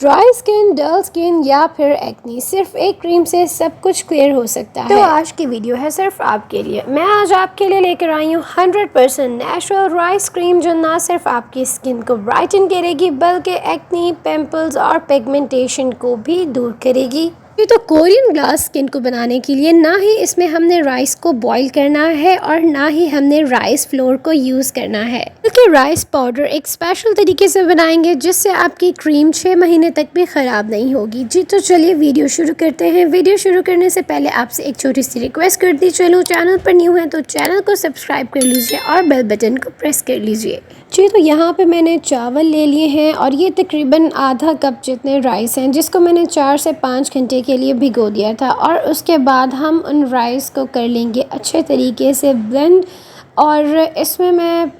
Dry skin, डल skin या फिर acne, सिर्फ एक क्रीम से सब कुछ क्लियर हो सकता है। तो आज की वीडियो है सिर्फ आपके लिए। मैं आज आपके लिए लेकर आई हूँ 100% नेचुरल राइस क्रीम, जो ना सिर्फ आपकी स्किन को ब्राइटन करेगी बल्कि एक्नी, पिंपल्स और पिगमेंटेशन को भी दूर करेगी। ये तो कोरियन ग्लास स्किन को बनाने के लिए ना ही इसमें हमने राइस को बॉईल करना है और ना ही हमने राइस फ्लोर को यूज़ करना है, बल्कि राइस पाउडर एक स्पेशल तरीके से बनाएंगे जिससे आपकी क्रीम 6 महीने तक भी ख़राब नहीं होगी। जी तो चलिए वीडियो शुरू करते हैं। वीडियो शुरू करने से पहले आपसे एक छोटी सी रिक्वेस्ट करती चलूँ, चैनल पर न्यू है तो चैनल को सब्सक्राइब कर लीजिए और बेल बटन को प्रेस कर लीजिए। जी तो यहाँ पे मैंने चावल ले लिए हैं और ये तकरीबन आधा कप जितने राइस हैं, जिसको मैंने 4 से 5 घंटे के लिए भिगो दिया था। और उसके बाद हम उन राइस को कर लेंगे अच्छे तरीके से ब्लेंड, और इसमें मैं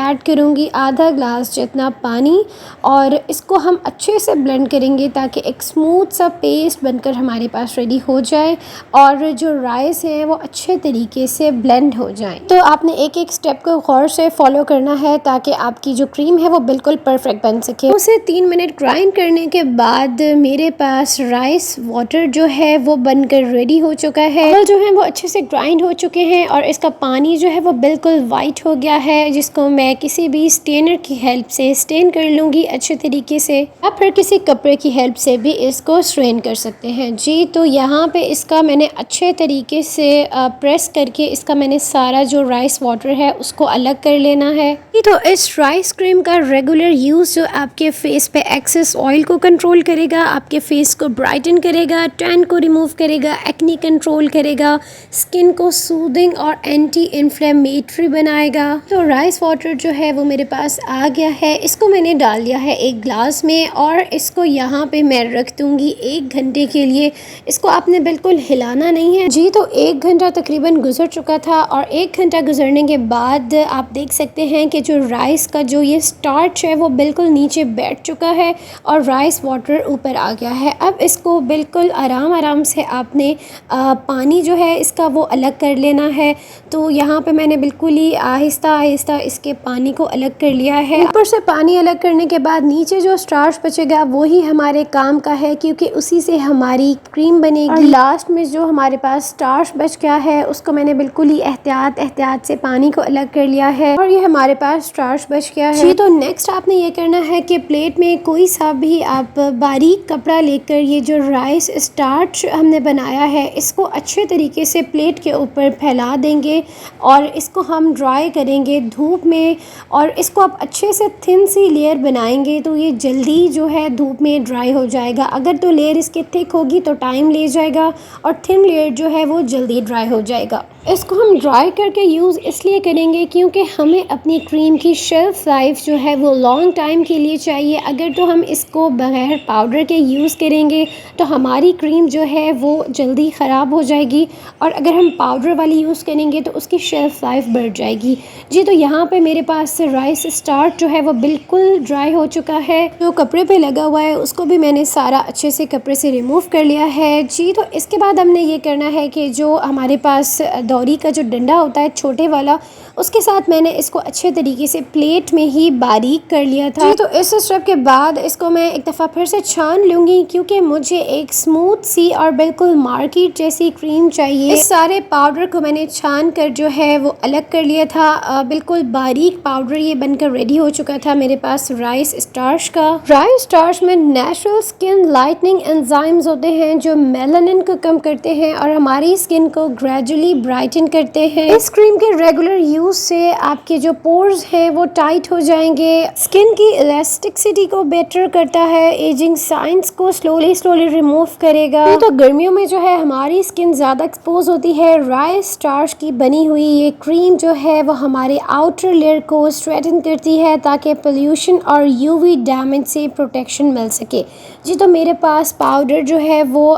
ऐड करूँगी आधा ग्लास जितना पानी और इसको हम अच्छे से ब्लेंड करेंगे ताकि एक स्मूथ सा पेस्ट बनकर हमारे पास रेडी हो जाए और जो राइस हैं वो अच्छे तरीके से ब्लेंड हो जाएं। तो आपने एक एक स्टेप को गौर से फॉलो करना है ताकि आपकी जो क्रीम है वो बिल्कुल परफेक्ट बन सके। उसे 3 मिनट ग्राइंड करने के बाद मेरे पास राइस वाटर जो है वो बनकर रेडी हो चुका है। चावल जो है वो अच्छे से ग्राइंड हो चुके हैं और इसका पानी जो है वो बिल्कुल वाइट हो गया है, जिसको मैं किसी भी स्टेनर की हेल्प से स्टेन कर लूँगी अच्छे तरीके से, या फिर किसी कपड़े की हेल्प से भी इसको स्ट्रेन कर सकते हैं। जी तो यहाँ पे इसका मैंने अच्छे तरीके से प्रेस करके इसका मैंने सारा जो राइस वाटर है उसको अलग कर लेना है। तो इस राइस क्रीम का रेगुलर यूज़ जो आपके फेस पे एक्सेस ऑयल को कंट्रोल करेगा, आपके फेस को ब्राइटन करेगा, टैन को रिमूव करेगा, एक्नी कंट्रोल करेगा, स्किन को सूदिंग और एंटी इन्फ्लेमेटरी बनाएगा। तो राइस वाटर जो है वो मेरे पास आ गया है, इसको मैंने डाल दिया है एक ग्लास में और इसको यहाँ पे मैं रख दूँगी 1 घंटे के लिए। इसको आपने बिल्कुल हिलाना नहीं है। जी तो 1 घंटा तकरीबन गुजर चुका था और 1 घंटा गुजरने के बाद आप देख सकते हैं कि जो राइस का जो ये स्टार्च है वो बिल्कुल नीचे बैठ चुका है और राइस वाटर ऊपर आ गया है। अब इसको बिल्कुल आराम से आपने पानी जो है इसका वो अलग कर लेना है। तो यहाँ पे मैंने बिल्कुल ही आहिस्ता इसके पानी को अलग कर लिया है। ऊपर से पानी अलग करने के बाद नीचे जो स्टार्च बचेगा वही हमारे काम का है, क्योंकि उसी से हमारी क्रीम बनेगी। और लास्ट में जो हमारे पास स्टार्च बच गया है उसको मैंने बिल्कुल ही एहतियात से पानी को अलग कर लिया है और ये हमारे पास स्टार्च बच गया है। जी तो नेक्स्ट आपने ये करना है कि प्लेट में कोई सा भी आप बारीक कपड़ा लेकर ये जो राइस स्टार्च हमने बनाया है इसको अच्छे तरीके से प्लेट के ऊपर फैला देंगे और इसको हम ड्राई करेंगे धूप में। और इसको आप अच्छे से थिन सी लेयर बनाएंगे तो ये जल्दी जो है धूप में ड्राई हो जाएगा। अगर तो लेयर इसकी थिक होगी तो टाइम ले जाएगा और थिन लेयर जो है वो जल्दी ड्राई हो जाएगा। इसको हम ड्राई करके यूज़ इसलिए करेंगे क्योंकि हमें अपनी क्रीम की शेल्फ लाइफ जो है वो लॉन्ग टाइम के लिए चाहिए। अगर तो हम इसको बगैर पाउडर के यूज़ करेंगे तो हमारी क्रीम जो है वो जल्दी ख़राब हो जाएगी और अगर हम पाउडर वाली यूज़ करेंगे तो उसकी शेल्फ लाइफ बढ़ जाएगी। जी तो यहाँ पे मेरे पास से राइस स्टार्च जो है वो बिल्कुल ड्राई हो चुका है। जो कपड़े पे लगा हुआ है उसको भी मैंने सारा अच्छे से कपड़े से रिमूव कर लिया है। जी तो इसके बाद हमने ये करना है कि जो हमारे पास दौरी का जो डंडा होता है छोटे वाला, उसके साथ मैंने इसको अच्छे तरीके से प्लेट में ही बारीक कर लिया था। तो इस स्टेप के बाद इसको मैं एक दफ़ा फिर से छान लूँगी क्योंकि मुझे एक स्मूथ सी और बिल्कुल मार्केट जैसी क्रीम चाहिए। इस सारे पाउडर को मैंने छान कर जो है वो अलग कर लिया था। बिल्कुल बारीक पाउडर ये बनकर रेडी हो चुका था मेरे पास राइस स्टार्च का। राइस स्टार्च में नेचुरल स्किन लाइटनिंग एंजाइम्स होते हैं जो मेलानिन को कम करते हैं और हमारी स्किन को ग्रेजुअली ब्राइटन करते हैं। इस क्रीम के रेगुलर यूज से आपके जो पोर्स हैं वो टाइट हो जाएंगे, स्किन की इलास्टिसिटी को बेटर करता है, एजिंग साइंस को स्लोली रिमूव करेगा। तो गर्मियों में जो है हमारी स्किन ज़्यादा एक्सपोज होती है, राइस स्टार्च की बनी हुई ये क्रीम जो है वो हमारे आउटर लेयर को स्ट्रेटन करती है ताकि पोल्यूशन और यूवी डैमेज से प्रोटेक्शन मिल सके। जी तो मेरे पास पाउडर जो है वो